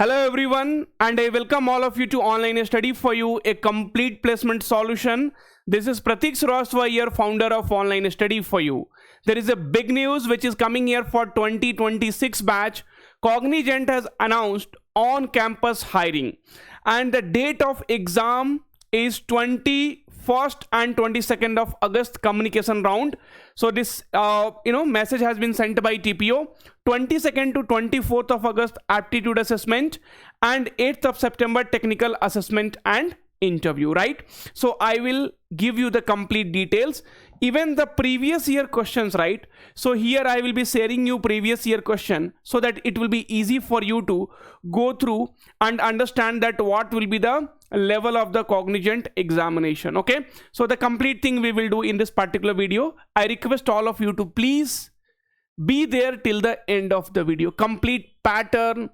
Hello everyone, and I welcome all of you to Online Study for You, a complete placement solution. This is Pratik Srivastava here, founder of Online Study for You. There is a big news which is coming here for 2026 batch. Cognizant has announced on-campus hiring, and the date of exam is 21st and 22nd of August communication round. So this message has been sent by TPO. 22nd to 24th of August aptitude assessment, and 8th of September technical assessment and interview, right? So I will give you the complete details, even the previous year questions, right? So here I will be sharing you previous year question so that it will be easy for you to go through and understand that what will be the level of the Cognizant examination. Okay, so the complete thing we will do in this particular video. I request all of you to please be there till the end of the video. Complete pattern,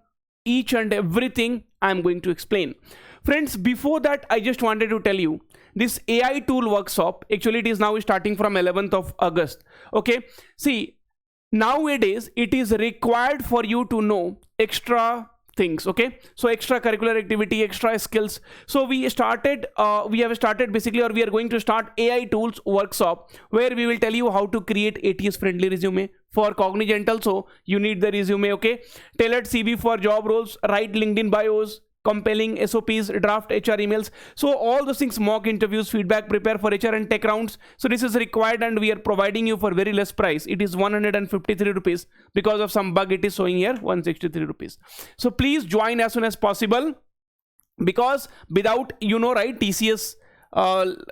each and everything I am going to explain. Friends, before that, I just wanted to tell you this AI tool workshop. Actually, it is now starting from 11th of August. Okay, see, nowadays it is required for you to know extra things. Okay, so extracurricular activity, extra skills. So we have started basically, or we are going to start AI tools workshop, where we will tell you how to create ATS friendly resume. For Cognizant also, you need the resume. Okay, tailored CV for job roles, write LinkedIn bios, compelling SOPs, draft HR emails. So all those things, mock interviews, feedback, prepare for HR and tech rounds. So this is required, and we are providing you for very less price. It is 153 rupees. Because of some bug, it is showing here 163 rupees. So please join as soon as possible, because without, right, TCS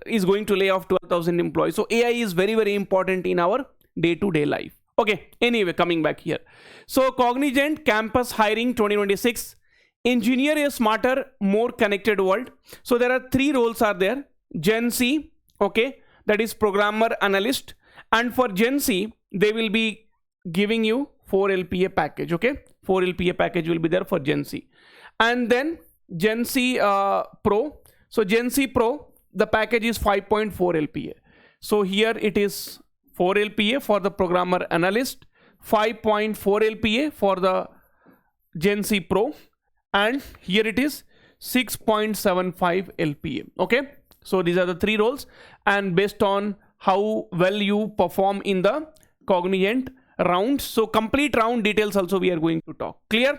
is going to lay off 12,000 employees. So AI is very, very important in our day-to-day life. Okay, anyway, coming back here. So Cognizant campus hiring 2026. Engineer a smarter, more connected world. So there are three roles are there. genc, okay, that is programmer analyst. And for genc, they will be giving you 4 LPA package, okay. 4 LPA package will be there for genc. And then genc Pro. So genc Pro, the package is 5.4 LPA. So here it is 4 LPA for the programmer analyst, 5.4 LPA for the genc Pro, and here it is 6.75 LPA. Okay, so these are the three roles, and based on how well you perform in the Cognizant round, so complete round details also we are going to talk. Clear?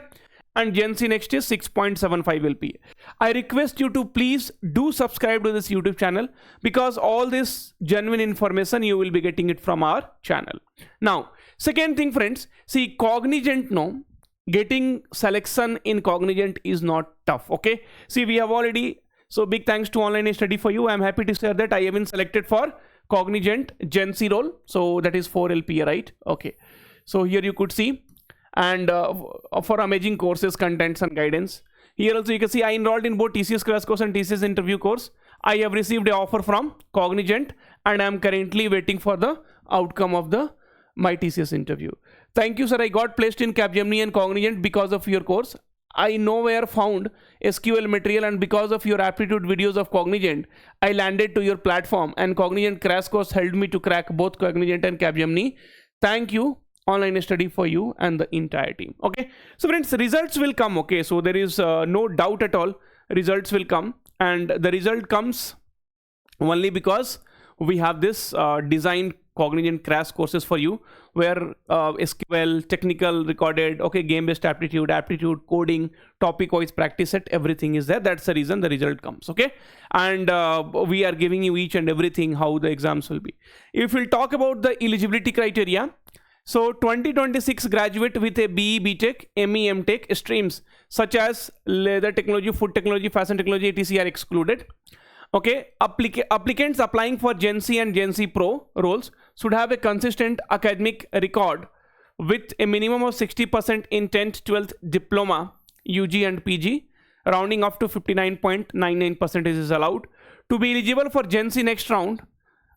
And genc next is 6.75 LPA. I request you to please do subscribe to this YouTube channel, because all this genuine information you will be getting it from our channel. Now, second thing, friends, see, Cognizant, no, getting selection in Cognizant is not tough. Okay, see, we have already, so big thanks to Online Study for You. I am happy to share that I have been selected for Cognizant genc role. So that is 4 LPA, right? Okay, so here you could see, and for amazing courses, contents and guidance. Here also you can see I enrolled in both TCS crash course and TCS interview course. I have received an offer from Cognizant, and I am currently waiting for the outcome of my TCS interview. Thank you, sir. I got placed in Capgemini and Cognizant because of your course. I nowhere found SQL material, and because of your aptitude videos of Cognizant, I landed to your platform, and Cognizant crash course helped me to crack both Cognizant and Capgemini. Thank you, Online Study for You and the entire team. Okay, so friends, results will come. Okay, so there is no doubt at all, results will come, and the result comes only because we have this designed Cognizant crash courses for you, where SQL, technical recorded, okay, game-based aptitude, coding, topic-wise practice set, everything is there. That's the reason the result comes. Okay, and we are giving you each and everything how the exams will be. If we'll talk about the eligibility criteria, so 2026 graduate with a BE, BTech, ME, MTech streams such as leather technology, food technology, fashion technology, etc. are excluded. Okay, applicants applying for genc and genc Pro roles should have a consistent academic record with a minimum of 60% in 10th, 12th diploma, UG and PG, rounding up to 59.99% is allowed. To be eligible for genc next round,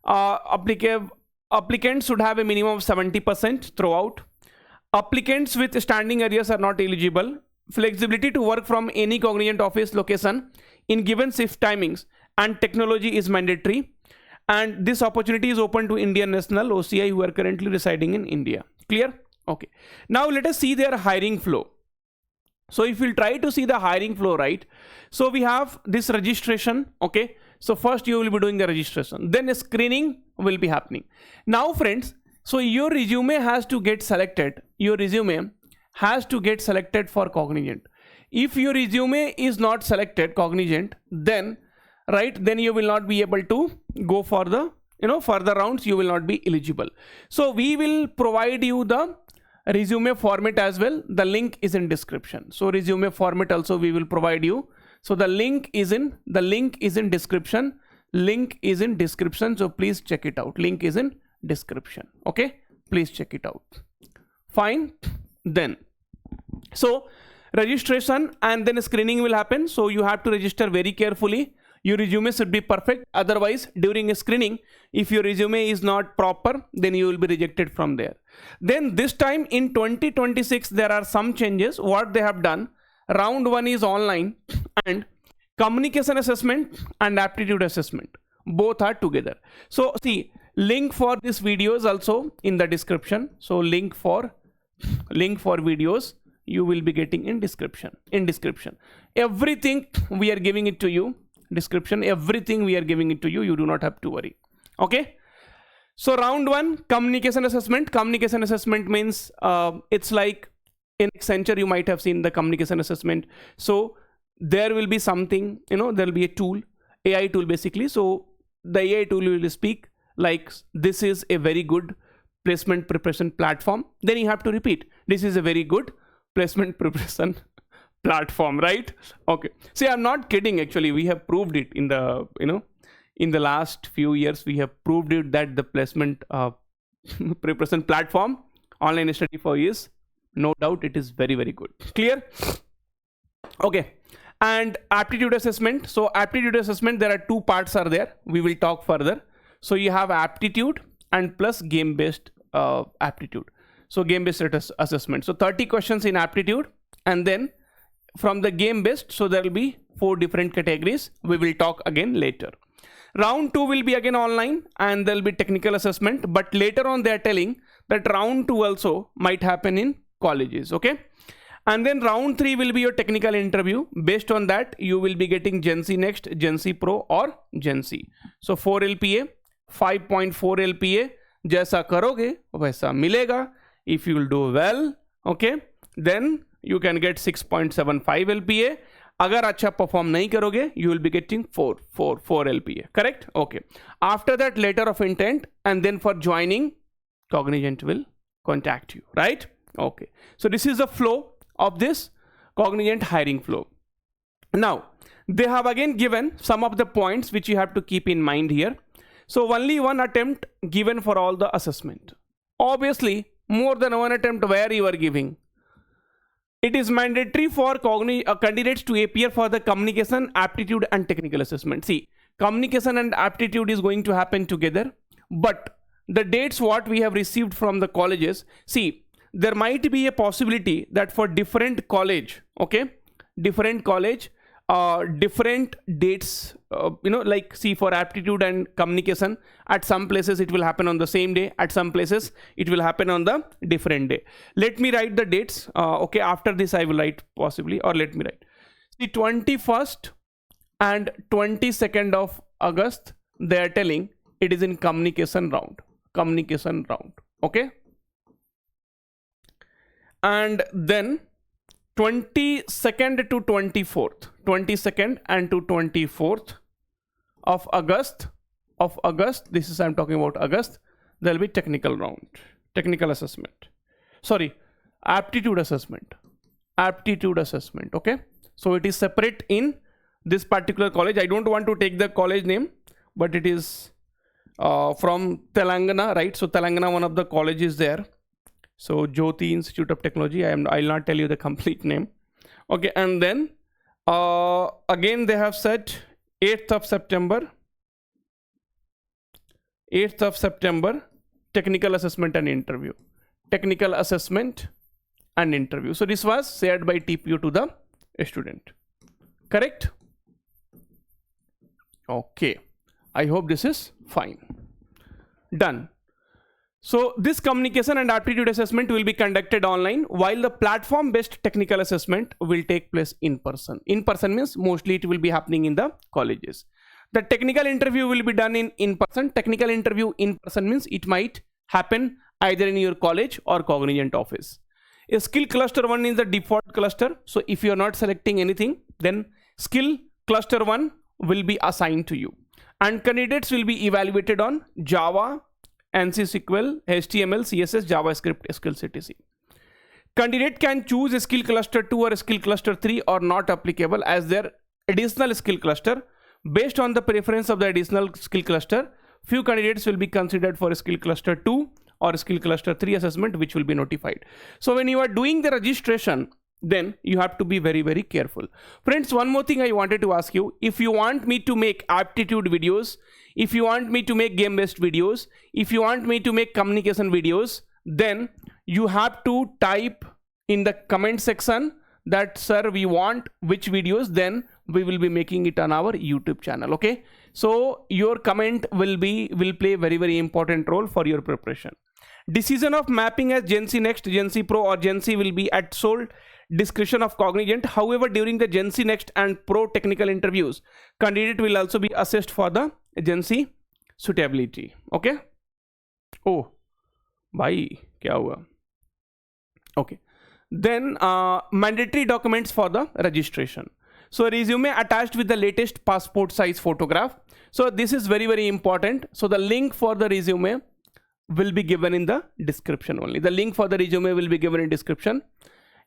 applicants should have a minimum of 70% throughout. Applicants with standing areas are not eligible. Flexibility to work from any Cognizant office location in given shift timings and technology is mandatory, and this opportunity is open to Indian national OCI who are currently residing in India. Clear? Okay, now let us see their hiring flow. So if we'll try to see the hiring flow, right? So we have this registration, okay? So first you will be doing the registration, then a screening will be happening. Now friends, so your resume has to get selected. Your resume has to get selected for Cognizant. If your resume is not selected Cognizant, then right, then you will not be able to go for the further rounds. You will not be eligible. So we will provide you the resume format as well. The link is in description. So resume format also we will provide you. So the link is in description. Link is in description. So please check it out. Link is in description. Okay, please check it out. Fine. Then so registration and then screening will happen. So you have to register very carefully. Your resume should be perfect. Otherwise, during a screening, if your resume is not proper, then you will be rejected from there. Then this time in 2026, there are some changes. What they have done, round 1 is online and communication assessment and aptitude assessment, both are together. So see, link for this video is also in the description. So link for videos you will be getting in description. Everything we are giving it to you. Description, everything we are giving it to you. You do not have to worry. Okay. So round 1, communication assessment. Communication assessment means it's like in Accenture you might have seen the communication assessment. So there will be something, there will be a tool, AI tool basically. So the AI tool will speak like, this is a very good placement preparation platform. Then you have to repeat, this is a very good placement preparation platform, right? Okay. See, I'm not kidding. Actually, we have proved it in the in the last few years. We have proved it that the placement preparation platform online study for years, no doubt it is very, very good. Clear? Okay. And aptitude assessment. So aptitude assessment, there are 2 parts are there. We will talk further. So you have aptitude and plus game based aptitude. So game based assessment. So 30 questions in aptitude, and then from the game based, so there will be 4 different categories. We will talk again later. Round 2 will be again online and there will be technical assessment, but later on they are telling that round 2 also might happen in colleges. Okay. And then round 3 will be your technical interview. Based on that, you will be getting genc next, genc pro or genc. So 4 LPA, 5.4 LPA. जैसा करोगे वैसा मिलेगा. If you will do well, okay, then you can get 6.75 LPA. अगर अच्छा perform नहीं करोगे, you will be getting 4 LPA. Correct? Okay. After that, letter of intent, and then for joining, Cognizant will contact you. Right? Okay. So this is the flow of this Cognizant hiring flow. Now, they have again given some of the points which you have to keep in mind here. So only 1 attempt given for all the assessment. Obviously, more than 1 attempt where you are giving. It is mandatory for candidates to appear for the communication, aptitude and technical assessment. See, communication and aptitude is going to happen together, but the dates what we have received from the colleges, see, there might be a possibility that for different college, okay, different college, different dates, like see, for aptitude and communication, at some places it will happen on the same day, at some places it will happen on the different day. Let me write the dates. Okay, after this I will write possibly, or let me write. The 21st and 22nd of August, they are telling it is in communication round. Okay. And then 22nd to 24th, 22nd and to 24th of August, this is I'm talking about August, there will be technical round, technical assessment. Sorry, aptitude assessment. Okay. So it is separate in this particular college. I don't want to take the college name, but it is from Telangana, right? So Telangana, one of the colleges there. So Jyoti Institute of Technology. I'll not tell you the complete name. Okay, and then again they have said 8th of September, technical assessment and interview. So this was shared by TPU to the student. Correct? Okay. I hope this is fine. Done. So this communication and aptitude assessment will be conducted online, while the platform based technical assessment will take place in person. In person means mostly it will be happening in the colleges. The technical interview will be done in person. Technical interview in person means it might happen either in your college or Cognizant office. A skill cluster 1 is the default cluster. So if you are not selecting anything, then skill cluster 1 will be assigned to you. And candidates will be evaluated on Java, ANSI SQL, HTML, CSS, JavaScript, skills, etc. Candidate can choose a skill cluster 2 or a skill cluster 3 or not applicable as their additional skill cluster. Based on the preference of the additional skill cluster, few candidates will be considered for a skill cluster 2 or skill cluster 3 assessment, which will be notified. So when you are doing the registration, then you have to be very, very careful. Friends, one more thing I wanted to ask you. If you want me to make aptitude videos, if you want me to make game-based videos, if you want me to make communication videos, then you have to type in the comment section that, sir, we want which videos, then we will be making it on our YouTube channel. Okay, so your comment will play very, very important role for your preparation. Decision of mapping as genc Next, genc Pro or genc will be at sole discretion of Cognizant. However, during the genc Next and Pro technical interviews, candidate will also be assessed for the genc suitability. Okay. Oh, bhai, kya hua? Okay. Then mandatory documents for the registration. So resume attached with the latest passport size photograph. So this is very, very important. So the link for the resume will be given in the description only. The link for the resume will be given in description.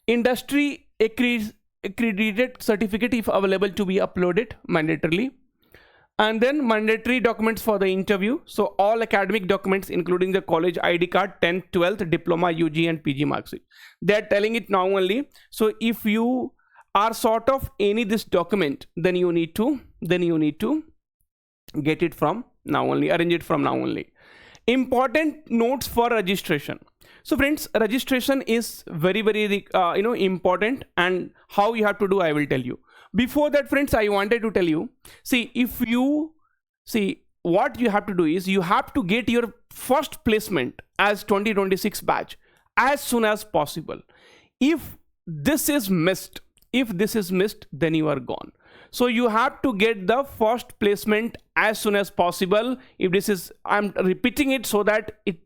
Industry accredited certificate if available to be uploaded mandatorily. And then mandatory documents for the interview. So all academic documents including the college ID card, 10th, 12th, diploma, UG and PG marks. They are telling it now only. So if you are sort of any this document, then you need to get it from now only, arrange it from now only. Important notes for registration. So friends, registration is very, very important, and how you have to do I will tell you. Before that, friends, I wanted to tell you, what you have to do is you have to get your first placement as 2026 batch as soon as possible. If this is missed, then you are gone. So you have to get the first placement as soon as possible. If this is, I'm repeating it so that it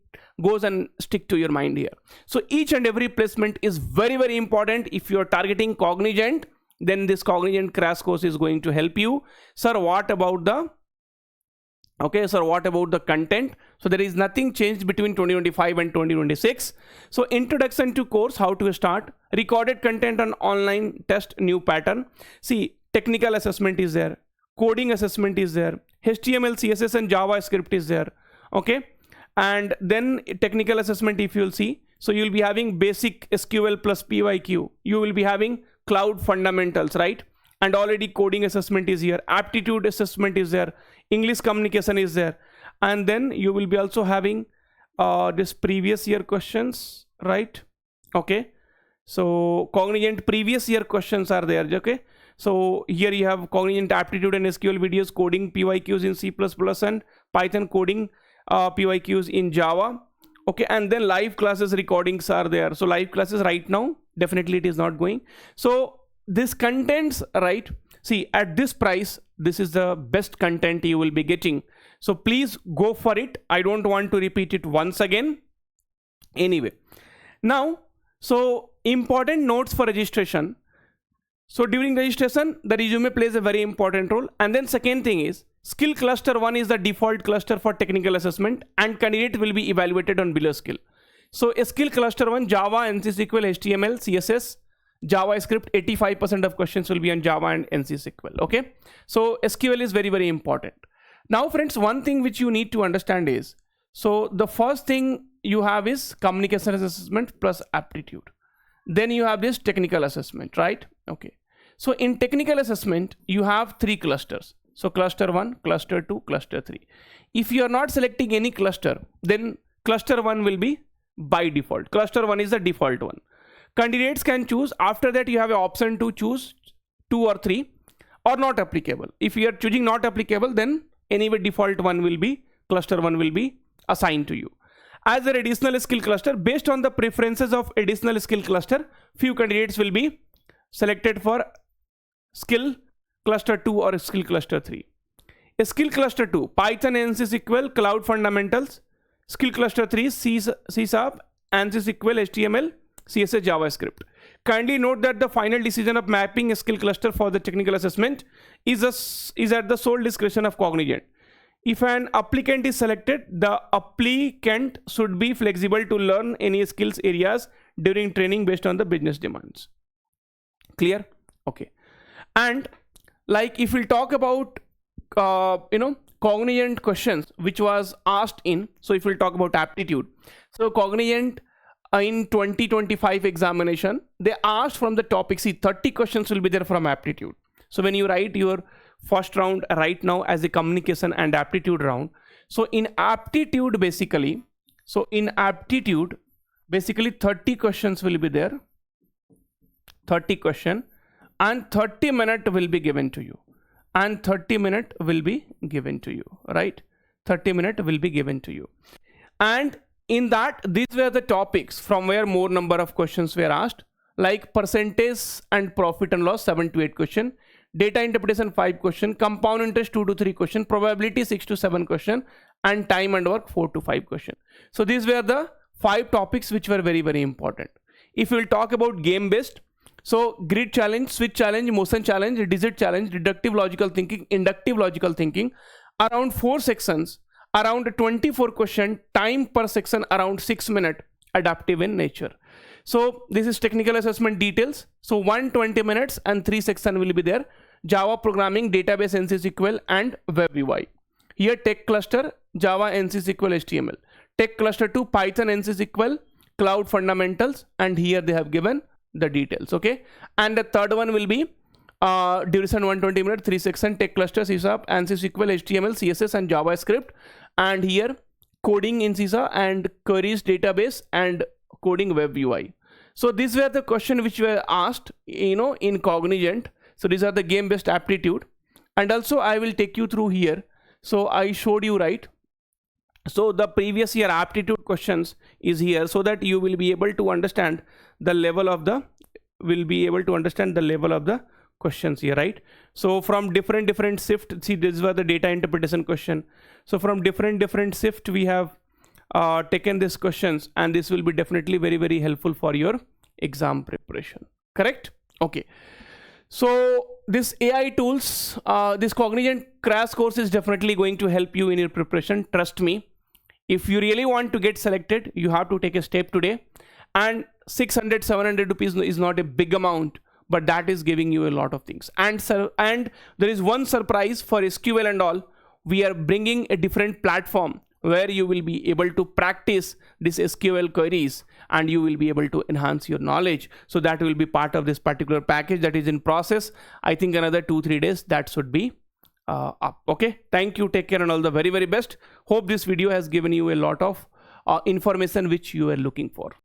goes and stick to your mind here. So each and every placement is very, very important. If you are targeting Cognizant, then this Cognizant crash course is going to help you. Sir, what about the content? So there is nothing changed between 2025 and 2026. So introduction to course, how to start, recorded content on online test, new pattern. See, technical assessment is there, coding assessment is there, HTML, CSS and JavaScript is there. Okay, and then technical assessment, if you'll see, so you'll be having basic SQL plus PYQ, you will be having cloud fundamentals, right? And already coding assessment is here, aptitude assessment is there, English communication is there, and then you will be also having this previous year questions, right? Okay, so Cognizant previous year questions are there. Okay, so here you have Cognizant aptitude and SQL videos, coding PYQs in C++ and Python, coding PYQs in Java. Okay, and then live classes recordings are there. So live classes right now, definitely it is not going. So this contents, right? See, at this price, this is the best content you will be getting. So please go for it. I don't want to repeat it once again. Anyway, now, so important notes for registration. So during registration, the resume plays a very important role. And then second thing is, skill cluster 1 is the default cluster for technical assessment, and candidate will be evaluated on below skill. So a skill cluster 1, Java, ANSI SQL, HTML, CSS, JavaScript, 85% of questions will be on Java and ANSI SQL. Okay, so SQL is very, very important. Now friends, one thing which you need to understand is, so the first thing you have is communication assessment plus aptitude. Then you have this technical assessment, right? Okay, so in technical assessment, you have 3 clusters. So cluster 1, cluster 2, cluster 3. If you are not selecting any cluster, then cluster 1 will be by default. Cluster 1 is the default one. Candidates can choose. After that, you have an option to choose 2 or 3 or not applicable. If you are choosing not applicable, then anyway default one will be, cluster 1 will be assigned to you. as an additional skill cluster. Based on the preferences of additional skill cluster, few candidates will be selected for skill cluster 2 or skill cluster 3. A skill cluster 2, Python, ANSYS SQL, Cloud Fundamentals. Skill cluster 3, C#, ANSYS SQL, HTML, CSS, JavaScript. Kindly note that the final decision of mapping a skill cluster for the technical assessment is at the sole discretion of Cognizant. If an applicant is selected, the applicant should be flexible to learn any skills areas during training based on the business demands. Clear? Okay. And like if we'll talk about Cognizant questions which was asked in, so if we'll talk about aptitude, so Cognizant in 2025 examination, they asked from the topic, see 30 questions will be there from aptitude. So when you write your first round right now as a communication and aptitude round, so in aptitude basically 30 questions will be there, 30 question, and 30 minutes will be given to you, and 30 minutes will be given to you, right? 30 minutes will be given to you. And in that, these were the topics from where more number of questions were asked, like percentage and profit and loss 7 to 8 question, data interpretation 5 question, compound interest 2 to 3 question, probability 6 to 7 question, and time and work 4 to 5 question. So these were the 5 topics which were very, very important. If we will talk about game based, so grid challenge, switch challenge, motion challenge, digit challenge, deductive logical thinking, inductive logical thinking, around 4 sections, around 24 question, time per section around 6 minutes, adaptive in nature. So this is technical assessment details. So 120 minutes and 3 sections will be there. Java programming, database, ANSYS SQL, and web UI. Here tech cluster, Java, ANSYS SQL, HTML. Tech cluster 2, Python, ANSYS SQL, cloud fundamentals, and here they have given the details. Okay, and the third one will be duration 120 minutes, 3 sections, tech cluster, C#, ANSYS SQL, HTML, CSS, and JavaScript, and here coding in C# and queries database and coding web UI. So these were the questions which were asked, in Cognizant. So these are the game based aptitude, and also I will take you through here. So I showed you, right? So the previous year aptitude questions is here, so that you will be able to understand the level of the questions here, right? So from different shift, see, these were the data interpretation question. So from different shift we have taken these questions, and this will be definitely very, very helpful for your exam preparation. Correct? Okay. So this AI tools, this Cognizant crash course is definitely going to help you in your preparation. Trust me. If you really want to get selected, you have to take a step today. And 600-700 rupees is not a big amount, but that is giving you a lot of things. And there is one surprise for SQL and all. We are bringing a different platform where you will be able to practice this SQL queries, and you will be able to enhance your knowledge. So that will be part of this particular package that is in process. I think another 2-3 days that should be up. Okay, thank you, take care, and all the very, very best. Hope this video has given you a lot of information which you are looking for.